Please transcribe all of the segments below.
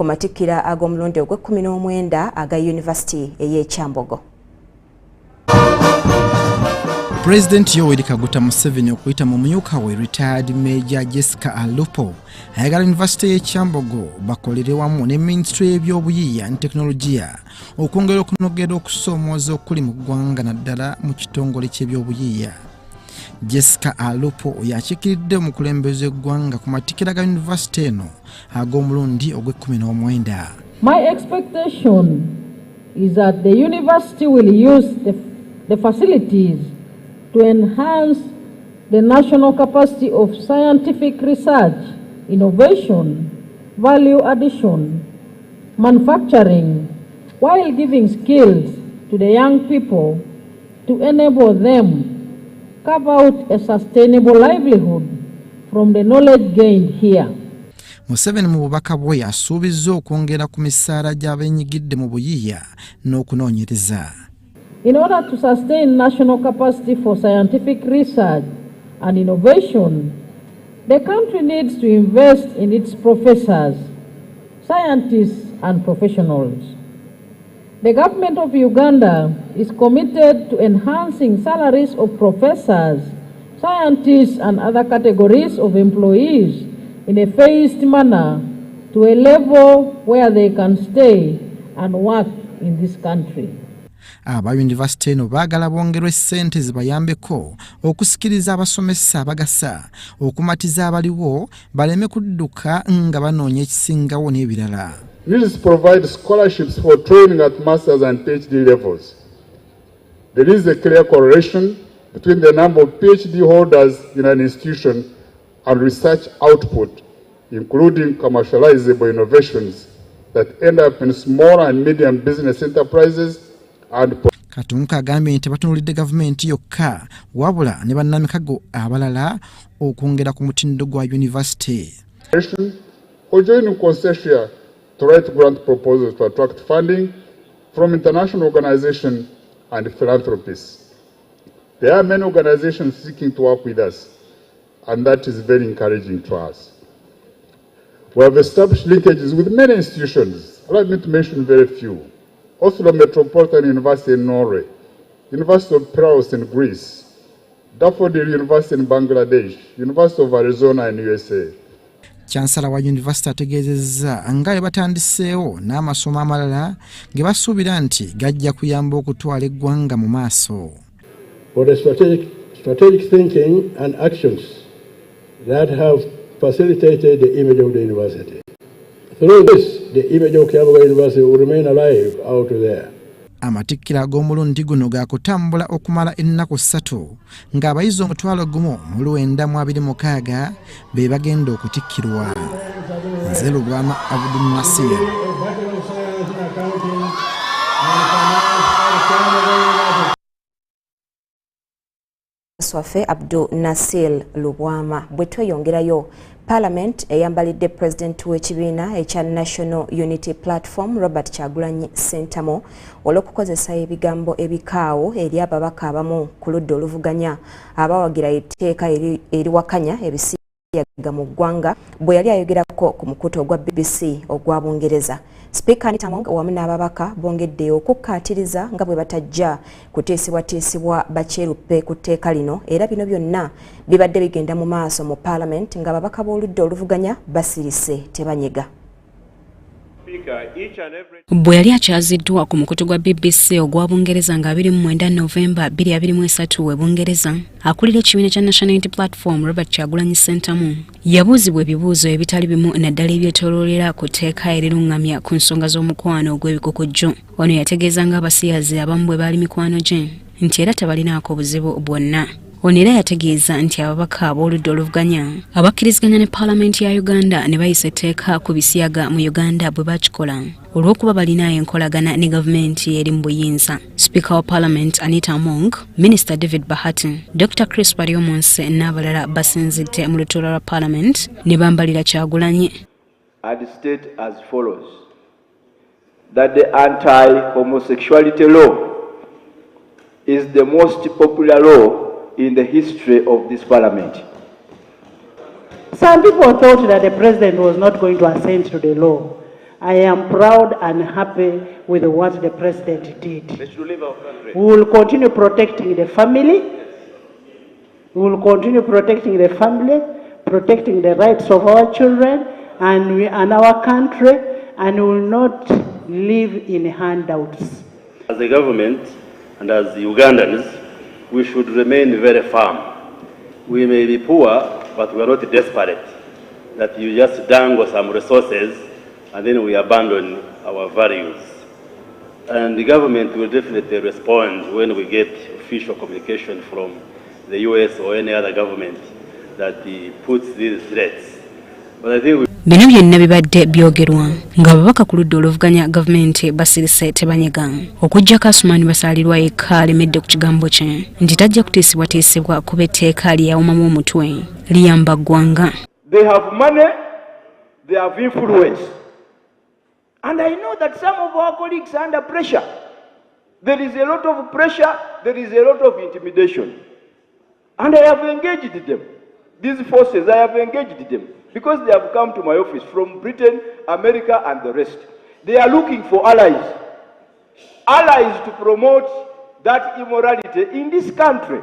ku matikkira ag'omulundi ogw'19 aga University ey'e Kyambogo. President Yoweri Kaguta Museveni okuyita mu mumyuka we retired Major Jessica Alupo ayagala University y'e Kyambogo bakolere wamu ne Ministry y'ebyobuyiiya ne teknologiya okwongera okunogera okusoomooza okuli mu ggwanga naddala mu kitongole ky'ebyobuyiiya. Jessica Alupo yakikiridde omukulembeze gw'eggwanga ku matikkira ga University eno ag'omulundi ogw'19. My expectation is that the university will use the facilities to enhance the national capacity of scientific research, innovation, value addition, manufacturing, while giving skills to the young people to enable them carve out a sustainable livelihood from the knowledge gained here. Museveni mu bubaka bwe yasuubizza okwongera ku misaala gy'abenyigidde mu buyiiya n'okunoonyereza. In order to sustain national capacity for scientific research and innovation, the country needs to invest in its professors, scientists, and professionals. The government of Uganda is committed to enhancing salaries of professors, scientists, and other categories of employees in a phased manner to a level where they can stay and work in this country. Aba University eno baagala bongerwe ssente zibayambeko okusikiriza abasomesa abagasa okumatiza abaliwo baleme kudduka nga banoonya ekisingawo n'ebirala. This provides scholarships for training at master's and PhD levels. There is a clear correlation between the number of PhD holders in an institution and research output, including commercializable innovations that end up in small and medium business enterprises. Katunka agambye nti batunulidde gavumenti yokka wabula ne bannamikago abalala okwongera ku mutindo gwa university. Or joining consortia to write grant proposals to attract funding from international organizations and philanthropists. There are many organizations seeking to work with us, and that is very encouraging to us. We have established linkages with many institutions. Allow me to mention very few. Oslo Metropolitan University in Norway, University of Piraeus in Greece, Daffodil University in Bangladesh, University of Arizona in USA. Chancellor wa University ategeezezza nga batandiseewo n'amasomo amalala ge basuubira nti gajja kuyamba okutwala eggwanga mu maaso. For the strategic thinking and actions that have facilitated the image of the university. Through this, the image of Kyambogo University will remain alive out there. Amatikkira ag'omulundi guno gaakutambula okumala ennaku 3 ng'abayizi 1,926 be bagenda okutikkirwa. Nze Lubwama Abdul Nasir. Swaffe Abdul Nasir Lubwama bwe tweyongerayo Parliament eyambalidde President w'ekibiina ekya National Unity Platform Robert Kyagulanyi Ssentamu olw'okukozesa ebigambo ebikaawo eri ababaka abamu ku ludda oluvuganya abawagira etteeka eriwakanya ebisiyaga mu ggwanga bwe yali ayogerako ku mukutu ogwa BBC ogwa Bungereza. Speaker Anita Among wamu n'ababaka bongeddeyo okukkaatiriza nga bwe batajja kuteesibwateesibwa bakyeruppe ku tteeka lino era bino byonna bibadde bigenda mu maaso mu Parliament nga ababaka b'oludda oluvuganya basirise tebanyega. Bwe yali akyaziddwa ku mukutu gwa BBC ogwa Bungereza nga 29 Novemba 2023 we Bungereza, akulira ekibiina kya National Unity Platform Robert Kyagulanyi Ssentamu yabuuzibwa ebibuuzo ebitali bimu naddala ebyetooloolera ku tteeka erirungamya ku nsonga z'omukwano ogw'ebikokojjo. Ono yategeeza ng'abasiyazi abamu bwe baali mikwano gye nti era tebalinaako buzibu bwonna. Ono era yategeeza nti ababaka ab'oludda oluvuganya abakkiriziganya ne Paalamenti ya Uganda ne bayisa etteeka ku bisiyaga mu Uganda bwe bakikola olw'okuba balina enkolagana ne gavumenti eri mu buyinza. Speaker wa Parliament Anita Among, Minister David Bahati, Dr. Chris Baryomunsi n'abalala basinzidde mu lutuula lwa Parliament ne bambalira Kyagulanyi. I'd state as follows that the anti-homosexuality law is the most popular law in the history of this Parliament. Some people thought that the President was not going to assent to the law. I am proud and happy with what the president did. They should leave our country. We will continue protecting the family. We will continue protecting the family, protecting the rights of our children and our country, and will not live in handouts. As a government and as Ugandans, we should remain very firm. We may be poor, but we are not desperate, that you just dangle some resources and then we abandon our values. And the government will definitely respond when we get official communication from the US or any other government that puts these threats. But I think bino byonna bibadde byogerwa ng'ababaka ku ludda oluvuganya gavumenti basirise tebanyega okujjako Asumaani Basalirwa yekka alemedde ku kigambo kye nti tajja kuteesebwatiisibwa kuba etteeka lyawumamu omutwe liyamba ggwanga. They have money, they have influence. And I know that some of our colleagues are under pressure. There is a lot of pressure, there is a lot of intimidation. And I have engaged them. These forces, I have engaged them. Because they have come to my office from Britain, America, and the rest. They are looking for allies. Allies to promote that immorality in this country.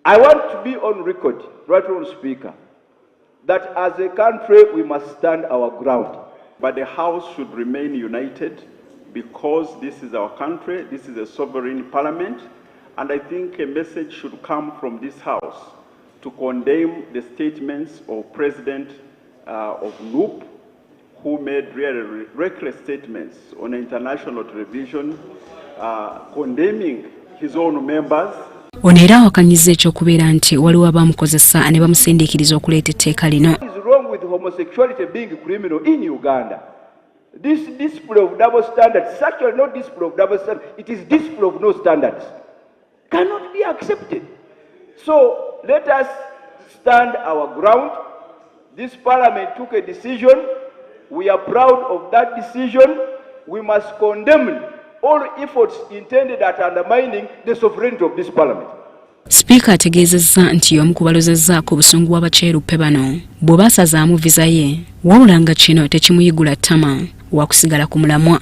I want to be on record, right on speaker, that as a country we must stand our ground. But the House should remain united because this is our country, this is a sovereign parliament, and I think a message should come from this House to condemn the statements of President of NUP, who made really reckless statements on international television, condemning his own members. Ono era awakanyizza ekyokubeera nti waliwo abaamukozesa ne bamusindiikiriza okuleeta etteeka lino. What is wrong with homosexuality being criminal in Uganda? This display of double standards is actually not display of double standards, it is display of no standards. Cannot be accepted. So let us stand our ground. This parliament took a decision. We are proud of that decision. We must condemn all efforts intended at undermining the sovereignty of this parliament. Speaker ategeezezza nti y'omu ku balozezzaako obusungu bw'abaceeruppe bano bw'oba asazaamu viza ye wabula nga kino tekimuyigula ttama wakusigala ku mulamwa.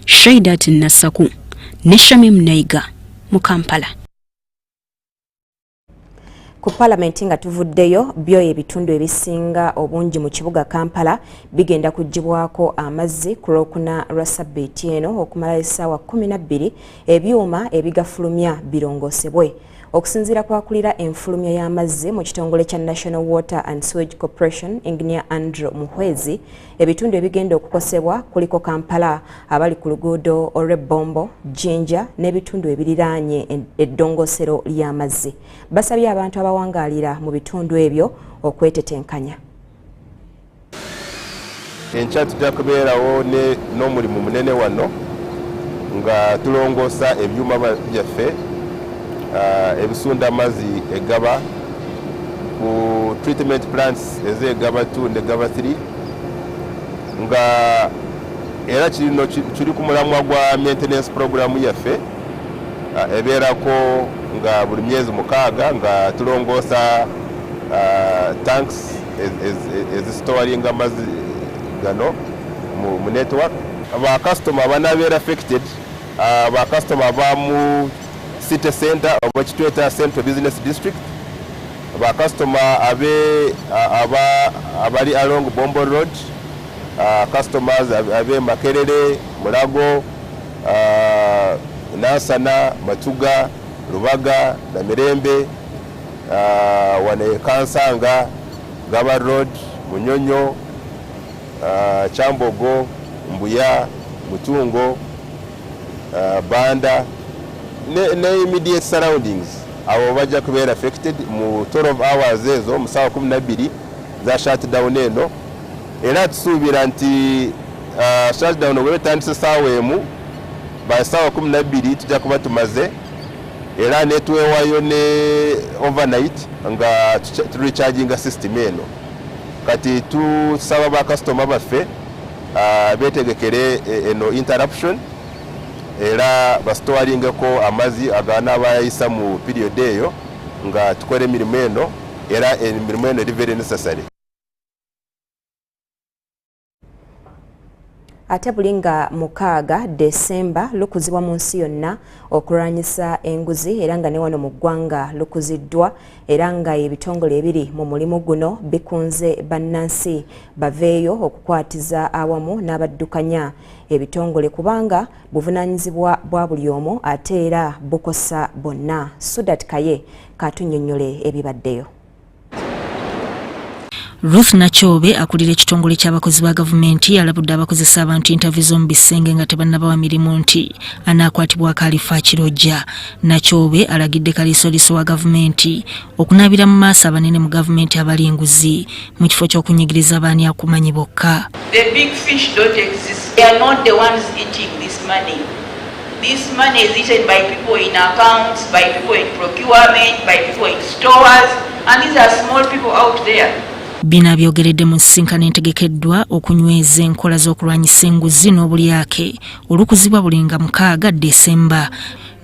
Shaidat Nassaku ne Shamim Nayiga mu Kampala. Ku Parliament nga tuvuddeyo byo ebitundu ebisinga obungi mu kibuga Kampala bigenda kugibwako amazzi ku Lwokuna lwa Ssabbiiti eno okumala essaawa 12 ebyuma ebigafulumya birongoosebwe. Okusinziira kwakulira enfulumya y'amazzi mu kitongole kya National Water and Sewage Corporation Engineer Andrew Muhwezi, ebitundu ebigenda okukosebwa kuliko Kampala abali ku luguudo olw'Ebombo, Jinja n'ebitundu ebiriraanye eddongosero ly'amazzi. Basabye abantu abawangaalira mu bitundu ebyo okwetetenkanya. Enkya tujja kubeerawo n'omulimu munene wano nga tulongoosa ebyuma byaffe ebisunda amazzi egaba ku treatment plants ez'egaba 2 n'egaba 3 nga era kiri ku mulamwa gwa maintenance program yaffe ebeerako nga buli myezi 6 nga tulongoosa tanks ezisitowalinga amazzi gano mu network. Bakasitoma abanaabeera affected bakasitoma abamu city center oba kitweta central business district, bakasitoma abali along Bombo Road, customers abe Makerere, Mulago, Nansana, Matuga, Lubaga, Namirembe, wane Kansanga, Gaba Road, Munyonyo, Chambogo, Mbuya, Mutungo, Banda ne immediate surroundings abo bajja kubeera affected mu 12 hours ezo mu ssaawa 12 za shutdown eno, era tusuubira nti shutdown bwetandise ssaawa emu by ssaawa 12 tujja kuba tumaze, era netwewayo ne overnight nga turecharginga system eno. Kati tusaba bakasitoma baffe betegekere eno interruption era basitowaringeko amazzi aganabayisa mu period eyo nga tukore emirimu eno, era emirimu eno eri very necessary. ate bulinga mukaaga Desemba lukuzibwa mu nsi yonna okulwanyisa enguzi era nga ne wano mu ggwanga lukuziddwa era nga ebitongole ebiri mu mulimu guno bikunze bannansi baveeyo okukwatiza awamu n'abaddukanya ebitongole kubanga buvunaanyizibwa bwa buli omu ate era bukosa bonna. Sudat Kaye katunnyonnyole ebibaddeyo. Ruth Nachobe akulira ekitongole ky'abakozi ba gavumenti alabudde abakozesa abantu interview z'omu bisenge nga tebannabawa mirimu nti anaakwatibwa Kalifa Kirojja. Nachobe alagidde kaliisoliiso wa gavumenti okunaabira mu maaso abanene mu gavumenti abali enguzi mu kifo ky'okunyigiriza abaani akumanyi bokka. The big fish don't exist. They are not the ones eating this money. This money is eaten by people in accounts, by people in procurement, by people in stores, and these are small people out there. Bina byogeredde mu nsisinkano entegekeddwa okunyweza enkola z'okulwanyisa enguzi n'obulyake olukuzibwa bulinga mukaaga Desemba.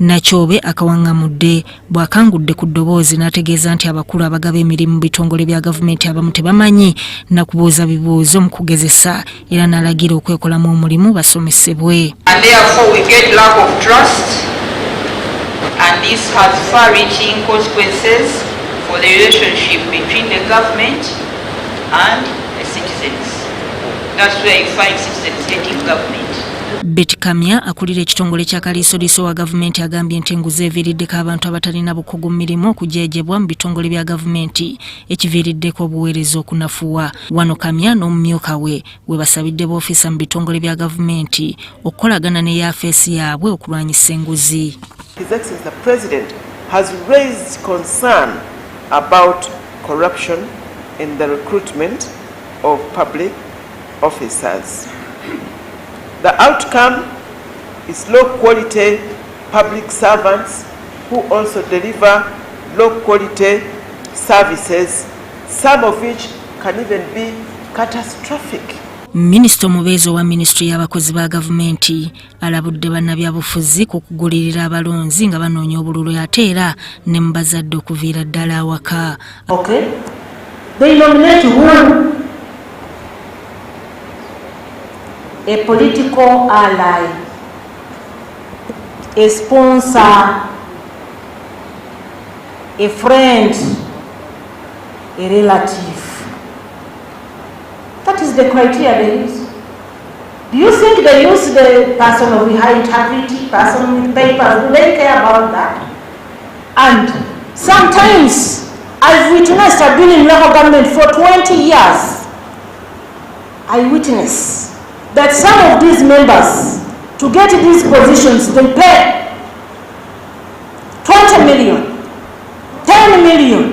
Nachobe akawangamudde bw'akangudde ku ddoboozi n'ategeeza nti abakulu abagaba emirimu mu bitongole bya gavumenti abamu tebamanyi na kubuuza bibuuzo mu kugezesa era n'alagira okwekolamu omulimu basomesebwe. And therefore we get lack of trust, and this has far-reaching consequences for the relationship between the government and the citizens. That's where you find citizens hating government. Betty Kamya akulira ekitongole kya kaliisoliiso wa gavumenti agambye nti enguzi eviiriddeko abantu abatalina bukugu mu mirimu okujeejebwa mu bitongole bya gavumenti ekiviiriddeko obuweereza okunafuwa. Wano Kamya n'omumyuka we basabidde b'ofiisa mu bitongole bya gavumenti okukolagana ne yaafeesi yaabwe okulwanyisa enguzi. His Excellency the President has raised concern about corruption in the recruitment of public officers. The outcome is low-quality public servants who also deliver low-quality services, some of which can even be catastrophic. Minisita omubeezi wa Ministry y'abakozi ba gavumenti alabudde bannabyabufuzi ku kugulirira abalonzi nga banoonya obululu ate era ne mu bazadde okuviira ddala awaka. Okay. They nominate who? A political ally, a sponsor, a friend, a relative. That is the criteria they use. Do you think they use the person of high integrity, person with papers? Do they care about that? And sometimes, I've witnessed, I've been in local government for 20 years. I witness that some of these members, to get these positions, they pay 20 million, 10 million.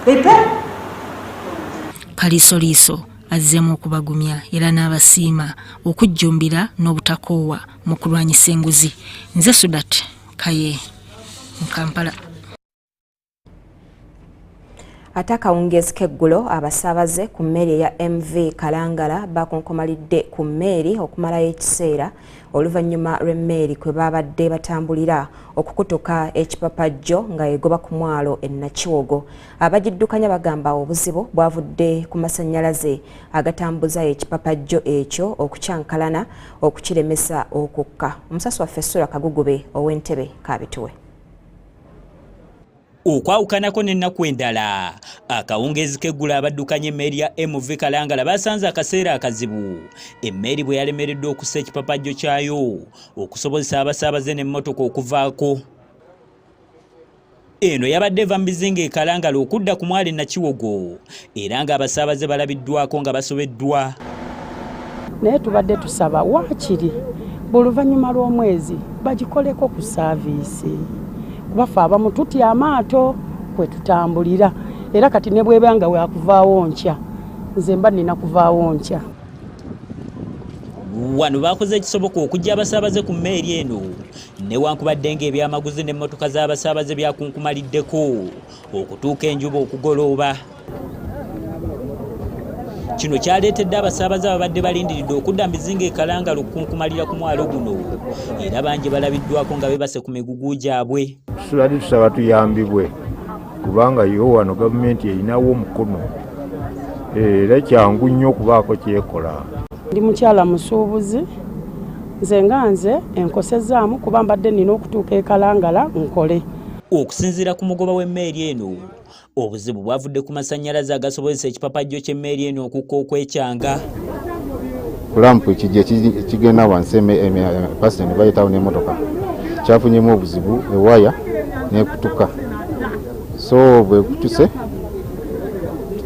They pay. Kaliisoliiso azzeemu okubagumya era n'abasiima okujjumbira n'obutakoowa mu kulwanyisa enguzi. Nze Sudat Kaye mu Kampala. Ate akawungeezi k'eggulo abasaabaze ku mmeeri ya MV Kalangala bakonkomalidde ku mmeeri okumalayo ekiseera oluvannyuma lw'emmeeri kwe babadde batambulira okukutuka ekipapajjo nga egoba ku mwalo e Nakiwogo. Abagiddukanya bagamba obuzibu bwavudde ku masannyalaze agatambuza ekipapajjo ekyo okukyankalana okukiremesa okukka. Omusasi waffe Sura Kagugube ow'Entebe Kabituwe. Okwawukanako n'ennaku endala akawungeezi k'eggulo abaddukanya emmeeri ya MV Kalangala basanze akaseera akazibu emmeeri bwe yalemereddwa okussa ekipapajjo kyayo okusobozesa abasaabaze n'emmotoka okuvaako. Eno yabadde eva mu bizinga e Kalangala okudda ku mwalo e Nakiwogo era ng'abasaabaze balabiddwako nga basobeddwa. Naye tubadde tusaba waakiri buluvannyuma lw'omwezi bagikoleko ku saaviisi. Bafa abamu tutya amaato kwe tutambulira era kati ne bwebanga wakuvaawo nkya nze mba nina kuvaawo nkya. Wano bakoze ekisoboka okujja abasaabaze ku mmeeri eno newankubadde ng'ebyamaguzi n'emmotoka z'abasaabaze byakunkumaliddeko okutuuka enjuba okugolooba. Kino kyaleetedde abasaabaze ababadde balindiridde okudda mu bizinga e Kalangala okukunkumalira ku mwalo guno era bangi balabiddwako nga beebase ku migugu gyabwe. Tulali tusaba tuyambibwe kubanga yo wano gavumenti erinawo omukono era kyangu nnyo okubaako kyekola. Ndi mukyala musuubuzi nze enkosezaamu kuba mbadde nina okutuuka e Kalangala nkole. Okusinziira ku mugoba w'emmeeri eno, obuzibu bwavudde ku masannyalaze agasobozesa ekipapajjo ky'emmeeri eno okukka okwekyanga. Kulampu kigenda wansi pasita ne bayitawo n'emmotoka kyafunyemu obuzibu ewaya n'ekutuka. So bwe kutuse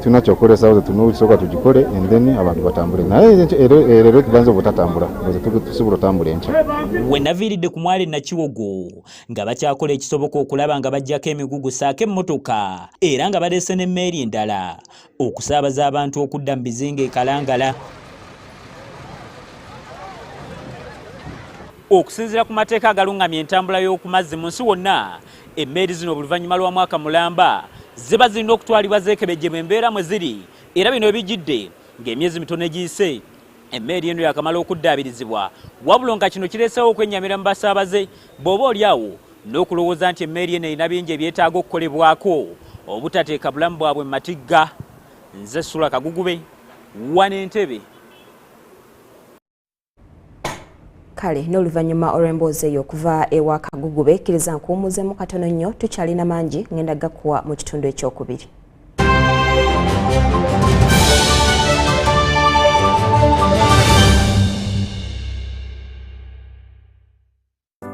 tuna kyokolesa tunosoka tugikole and then abantu batambule naye erero tubanza obutatambula tusobola otambula enkya. We naviiridde ku mwali Nakiwogo nga bakyakola ekisoboka okulaba nga bajjako emigugu saako emmotoka era nga baleese n'emmeeri endala okusaabaza abantu okudda mu bizinga e Kalangala. Okusinziira ku mateeka agalungamya entambula y'oku mazzi mu nsi wonna, emmeeri zino oluvannyuma lwa mwaka mulamba ziba zirina okutwalibwa zeekebejjebwa embeera mwe ziri, era bino ebijjidde ng'emyezi mitono egiyise emmeeri eno yakamala okuddaabirizibwa, wabula nga kino kireesewo okwennyamira mu basaabaze bw'oba olyawo n'okulowooza nti emmeeri eno erina bingi ebyetaaga okukolebwako obutateeka bulamu bwabwe mu matigga. Nze Sula Kagugube, Wano Entebbe. Kale n'oluvannyuma olw'emboozi eyo okuva ewa Kagugube, kkiriza nkuwummuzeemu katono nnyo, tukyalina mangi ngenda gakuwa mu kitundu ekyokubiri.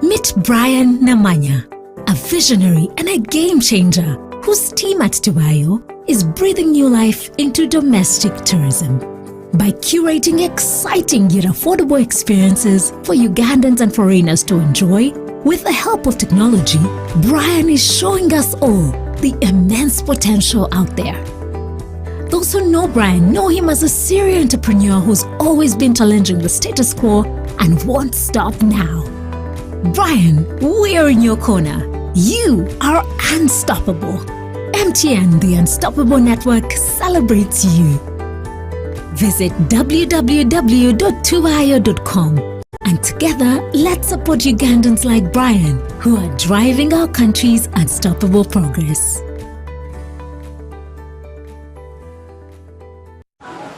Meet Brian Namanya, a visionary and a game changer whose team at Tubayo is breathing new life into domestic tourism. By curating exciting yet affordable experiences for Ugandans and foreigners to enjoy, with the help of technology, Brian is showing us all the immense potential out there. Those who know Brian know him as a serial entrepreneur who's always been challenging the status quo and won't stop now. Brian, we're in your corner. You are unstoppable. MTN, the Unstoppable Network, celebrates you. Visit www.tubayo.com and together let's support Ugandans like Brian who are driving our country's unstoppable progress.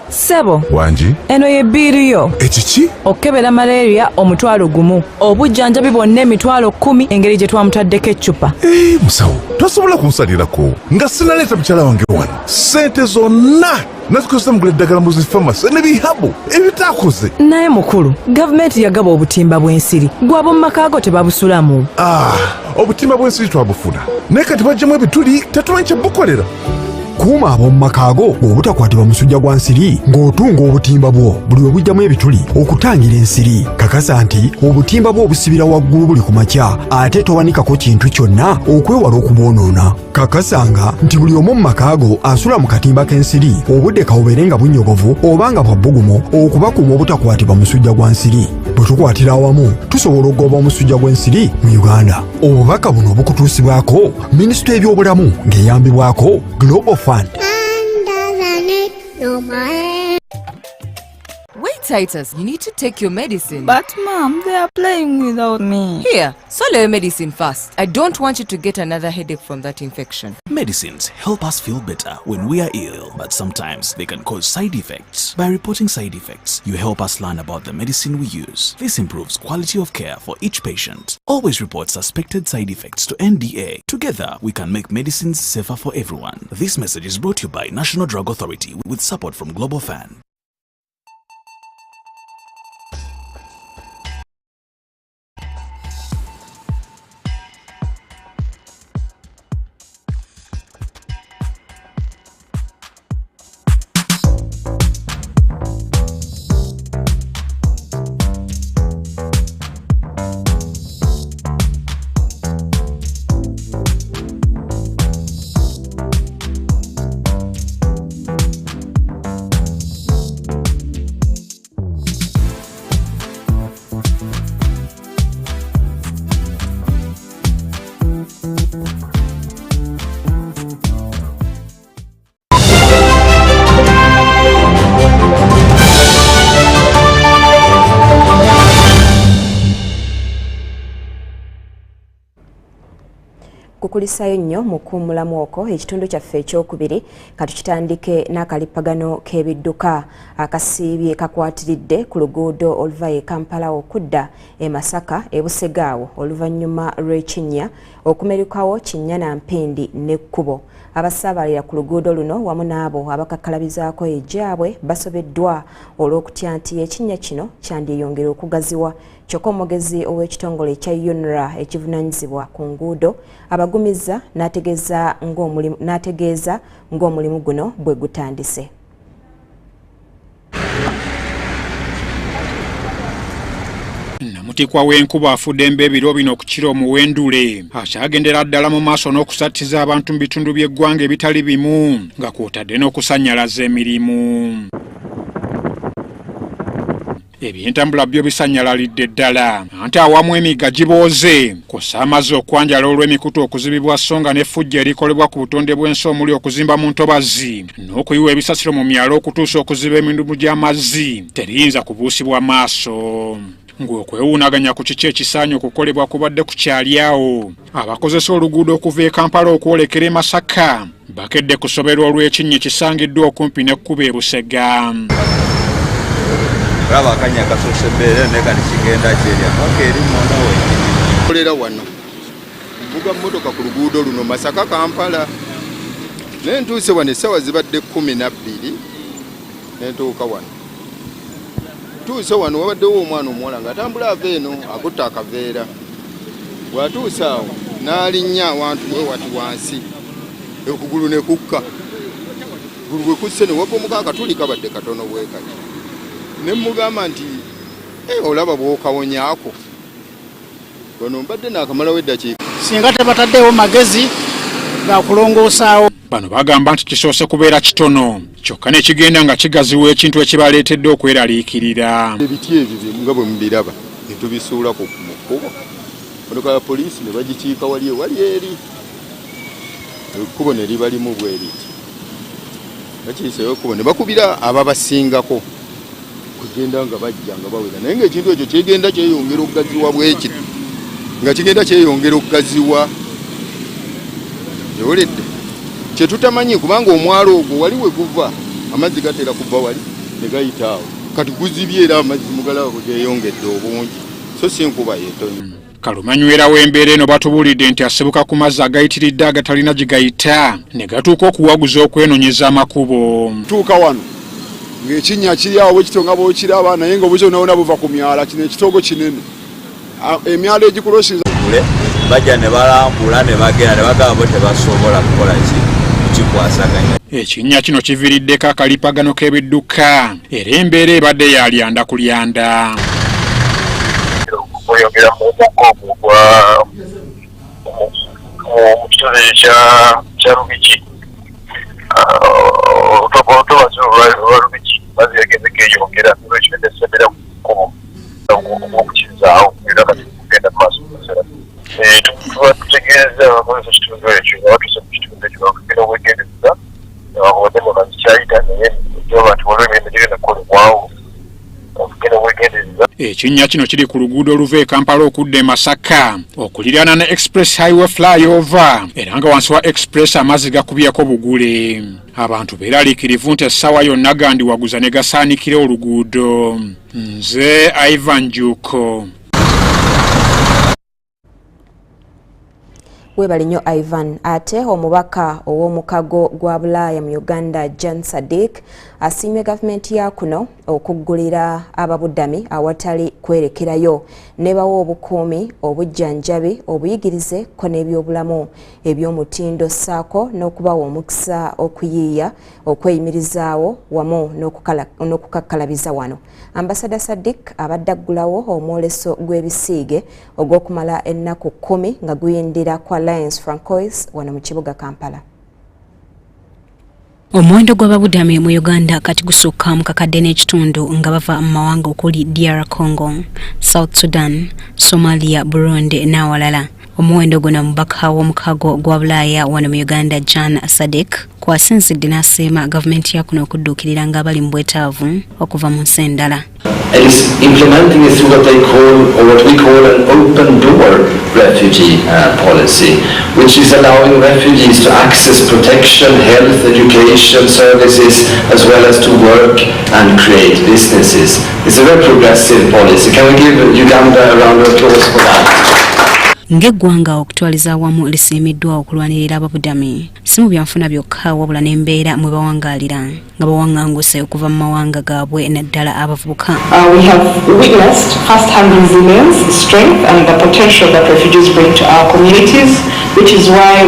Sebo wanji eno ye biiriyo ekiki okebera malaria omutwalo gumu obujjanjabi bwonna emitwalo 10 engeri gye twamutaddeko eccupa. Musawo tosobola kunsalirako nga sinaleeta mukyala wange wano ssente zonna nazikozesa mugula eddagala mu zifamasi n'ebihabu ebitaakoze. Naye mukulu, gavumenti yagaba obutimba bw'ensiri gwabo mu makaago tebabusulamu. Obutimba bw'ensiri twabufuna naye kati bajjamu ebituli tetumanyi kye bukolera. Kuuma ab'omu makaago obutakwatibwa musujja gwa nsiri ng'otunga obutimba bwo buli we bujjamu ebituli okutangira ensiri. Kakasa nti obutimba bwo obusibira waggulu buli ku makya ate towanikako kintu kyonna okwewala okubwonoona. Kakasanga nti buli omu mu makaago asula mu katimba k'ensiri obudde kawubeere nga bunyogovu oba nga bwa bbugumu okubakuuma obutakwatibwa musujja gwa nsiri. Bwe tukwatira awamu tusobola okugoba omusujja gw'ensiri mu Uganda. Obubaka buno obukutuusibwako Minisitule y'ebyobulamu ng'eyambibwako Global Fund. Wait, Titus, you need to take your medicine. But Mom, they are playing without me. Here, swallow your medicine fast. I don't want you to get another headache from that infection. Medicines help us feel better when we are ill, but sometimes they can cause side effects. By reporting side effects, you help us learn about the medicine we use. This improves quality of care for each patient. Always report suspected side effects to NDA. Together, we can make medicines safer for everyone. This message is brought to you by National Drug Authority with support from Global Fund. kukulisayo nnyo mu kuumulamu okwo ekitundu kyaffe ekyokubiri katukitandike n'akalipagano k'ebidduka akasiibye kakwatiridde ku luguudo oluva e Kampala okudda e Masaka e Busegaawo oluvannyuma lw'ekinnya okumerikawo Kinnyana Mpindi n'ekkubo. Abasaabalira ku luguudo luno wamu n'abo abakakkalabizaako ejaabwe basobeddwa olw'okutya nti ekinnya kino kyandiyongera okugaziwa. Kyokka omugezi ow'ekitongole ekya UNRA ekivunaanyizibwa ku nguudo abagumiza n'ategeeza ng'omulimu guno bwe gutandise. Namutikwa w'enkuba afudde ebiro bino ku kiro Muwendule akyagendera ddala mu maaso n'okusattiza abantu mu bitundu by'eggwanga ebitali bimu nga kw'otadde n'okusannyalaza emirimu. Ebyentambula byo bisanyalalidde ddala anti awamu emigga gibooze kw'ossa amazzi okwanjala olw'emikutu okuzibibwa so nga n'effujja erikolebwa ku butonde bw'ensi omuli okuzimba mu ntobazi n'okuyiwa ebisasiro mu myalo okutuusa okuziba emindumu gy'amazzi teriyinza kubuusibwa maaso. Ng'okwewuunaganya ku kiki ekisaanye okukolebwa kubadde kukyali awo. Abakozesa oluguudo okuva e Kampala okwolekera e Masaka bakedde kusoberwa olw'ekinnya ekisangiddwa okumpi n'ekkubo e Busega. Raba kanya kasose mbere neka nikigenda kiri amoke eri mwana we kolera wano mbuga mmotoka ku luguudo luno Masaka Kampala nentuuse wano essaawa zibadde 12 nentuuka wano tuuse wano wabaddewo omwana omuwala nga atambula ava eno akutta akaveera bw'atuuse awo n'alinnya awantu we wati wansi okugulu ne kukka gulu bwe kusse ne wagwa omuka akatuli kabadde katono bwekati ne mugamba nti olaba bw'okawonyaako wano mbadde naakamalawo eddakiika singa tebataddeewo magezi ga kulongoosaawo. Bano bagamba nti kisoose kubeera kitono kyokka ne kigenda nga kigaziwa ekintu ekibaleetedde okweraliikirira. Ebiti ebyo nga bwe mubiraba ne tubisuulako ku kkubo motoka ya poliisi ne bagikiika wali eri ekkubo ne liba limu bwe riti bakiyiseyo ekkubo ne bakubira ababasingako kugenda nga bajja nga bawera naye ng'ekintu ekyo kyegenda kyeyongera okugaziwa bwekiti nga kigenda kyeyongera okugaziwa ewoledde kyetutamanyi kubanga omwalo ogwo wali we guva amazzi gatera kuva wali ne gayita awo kati guzibye era amazzi mugalaba gyeyongedde obungi so si nkuba yetonyi. Kalumanywera w'embeera eno batubuulidde nti asibuka ku mazzi agayitiridde agatalina gye gayita ne gatuuka okuwaguza okwenoonyeza amakubo. Tuuka wano ng'ekinnya kiri awo bwekityo nga bw'okiraba naye ng'obukyo nabona buva ku myala kino ekitogo kinene emyalo egikulosinza bajja ne balambula ne bagenda ne bagamba bo tebasobola kukola kikwasaganya. Ekinnya kino kiviiriddeko akalipagano k'ebidduka era embeera ebadde yalyanda ku lyanda. Oyogera mu kitundu kya Refugee otobazi olwa Refugee mazzi yageze geyongera olwekyo nesembera okukizaawo era kati kugenda maaso tuba tutegeeza abakozesa ekitundu ekyo nga batuuse mu kitundu ekyo bakugenda obwegendereza abodemo nga zikyayita naye oba nti waliwo emirimu gigenda kukolebwawo okugenda obwegendereza. Ekinnya kino kiri ku luguudo oluva e Kampala okudda e Masaka okuliraana ne Express Highway Flyover era nga wansi wa Express amazzi gakubyeko bugule. Abantu beeraliikirivu nti essaawa yonna gandiwaguza ne gasaanikira oluguudo. Nze Ivan Juko. Webali nnyo Ivan. Ate omubaka ow'omukago gwa Bulaaya mu Uganda Jan Sadiq asiimye gavumenti ya kuno okuggulira ababudami awatali kwerekerayo ne bawa obukuumi obujjanjabi obuyigirize ko n'ebyobulamu eby'omutindo ssaako n'okubawa omukisa okuyiiya okweyimirizaawo wamu n'okukakkalabiza wano. Ambasada Sadiq abadde aggulawo omwoleso gw'ebisiige ogw'okumala ennaku 10 nga guyindira kwa Alliance Francois wano mu kibuga Kampala. Omuwendo gw'ababudami mu Uganda kati gusukka mu kakadde n'ekitundu nga bava mu mawanga okuli DR Congo, South Sudan, Somalia, Burundi n'awalala. Omuwendo guno mubaka w'omukago gwa Bulaaya wano mu Uganda Jan Sadiq kwasinzidde n'asiima gavumenti ya kuno okudduukirira nga bali mu bwetaavu okuva mu nsi endala. It is implementing it through what we call an open door refugee policy, which is allowing refugees to access protection, health, education services, as well as to work and create businesses. It's a very progressive policy. Can we give Uganda a round of applause for that? Ng'eggwanga okutwaliza awamu lisiimiddwa okulwanirira ababudami si mu byanfuna byokka wabula n'embeera mwe bawangaalira nga bawaŋŋanguse okuva mu mawanga gaabwe naddala abavubuka. We have witnessed first-hand resilience, strength and the potential that refugees bring to our communities, which is why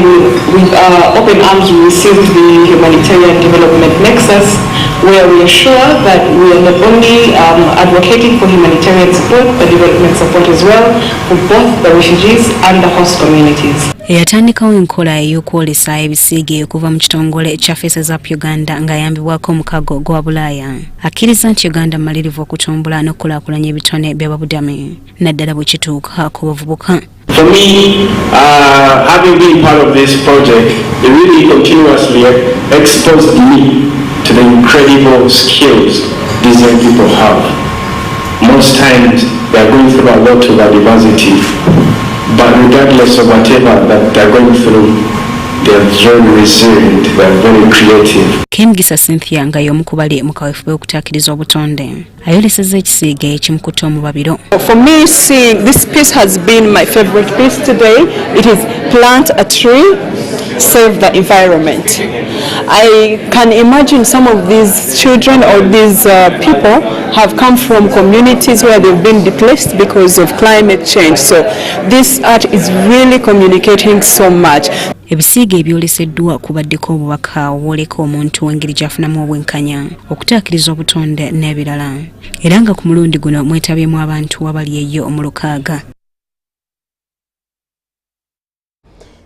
with open arms we received the humanitarian development nexus, where we ensure that we are not only advocating for humanitarian support but development support as well for both the refugees and the host communities. Eyatandikawo enkola ey'okwolesa ebisiige okuva mu kitongole kya Faces Up Uganda ng'ayambibwako omukago gwa Bulaaya akkiriza nti Uganda malirivu okutumbula n'okulaakulanya ebitone by'ababudami naddala bwe kituuka ku bavubuka. For me, having been part of this project, it really continuously exposed me to the incredible skills these young people have. Most times they are going through a lot of adversity, but regardless of whatever that they are going through, they are very resilient, they are very creative. Kemgisa Cynthia nga y'omu ku bali mu kaweefube okutaakiriza obutonde ayolesezza ekisiige ekimukutte omubabiro. For me, seeing this piece has been my favorite piece today. It is plant a tree, save the environment. I can imagine some of these children or these people have come from communities where they've been displaced because of climate change. So this art is really communicating so much. Ebisiige ebyoleseddwa kubaddeko obubaka obwoleka omuntu engeri gy'afunamu obwenkanya okutaakiriza obutonde n'ebirala era nga ku mulundi guno mwetabyemu abantu abali eyo mu lukaaga.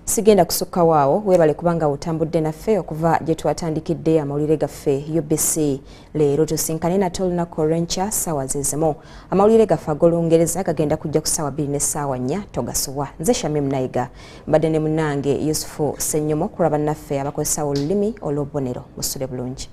Sigenda kusukka waawo weebale kubanga otambudde naffe okuva gye twatandikidde amawulire gaffe UBC leero tusinkane na Tolna Korencha ssaawa zezimu. Amawulire gaffe ag'Olungereza gagenda kujja ku ssaawa 2 ne ssaawa 4 togasubwa. Nze Shamim Nayiga mbadde ne munnange Yusufu Ssenyomo kulaba naffe abakozesa olulimi olw'obubonero. Musule bulungi.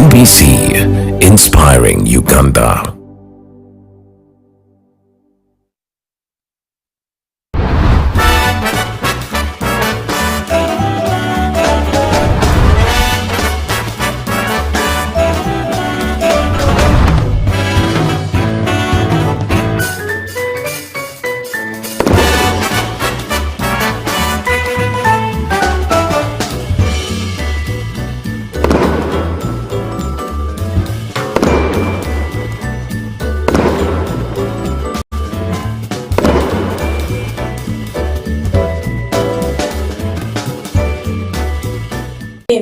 UBC, inspiring Uganda.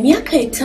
Miaka 5